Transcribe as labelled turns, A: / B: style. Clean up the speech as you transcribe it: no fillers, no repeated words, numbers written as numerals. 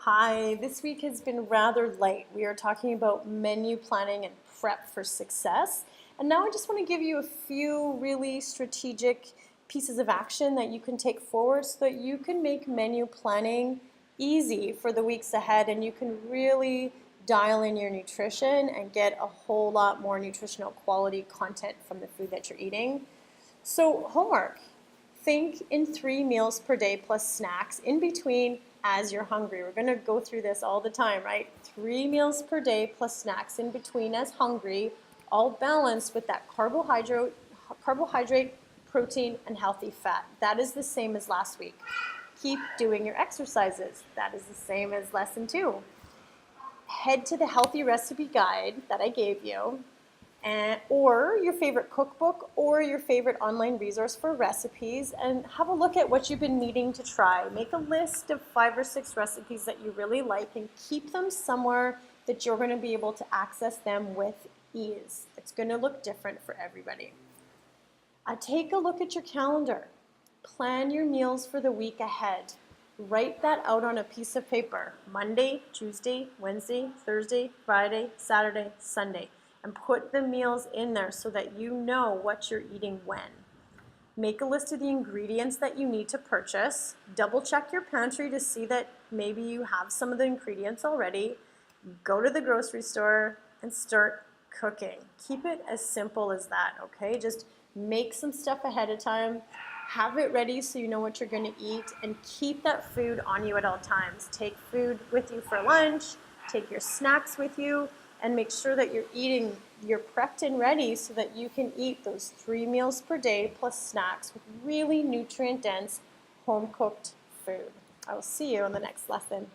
A: Hi, this week has been rather light. We are talking about menu planning and prep for success. And now I just want to give you a few really strategic pieces of action that you can take forward so that you can make menu planning easy for the weeks ahead and you can really dial in your nutrition and get a whole lot more nutritional quality content from the food that you're eating. So homework. Think in 3 meals per day plus snacks in between as you're hungry. We're going to go through this all the time, right? 3 meals per day plus snacks in between as hungry, all balanced with that carbohydrate, protein, and healthy fat. That is the same as last week. Keep doing your exercises. That is the same as lesson 2. Head to the healthy recipe guide that I gave you, or your favorite cookbook or your favorite online resource for recipes, and have a look at what you've been needing to try. Make a list of 5 or 6 recipes that you really like and keep them somewhere that you're going to be able to access them with ease. It's going to look different for everybody. Take a look at your calendar. Plan your meals for the week ahead. Write that out on a piece of paper. Monday, Tuesday, Wednesday, Thursday, Friday, Saturday, Sunday. And put the meals in there so that you know what you're eating when. Make a list of the ingredients that you need to purchase. Double check your pantry to see that maybe you have some of the ingredients already. Go to the grocery store and start cooking. Keep it as simple as that, okay? Just make some stuff ahead of time. Have it ready so you know what you're going to eat, and keep that food on you at all times. Take food with you for lunch, take your snacks with you, and make sure that you're prepped and ready so that you can eat those 3 meals per day plus snacks with really nutrient-dense, home-cooked food. I will see you in the next lesson.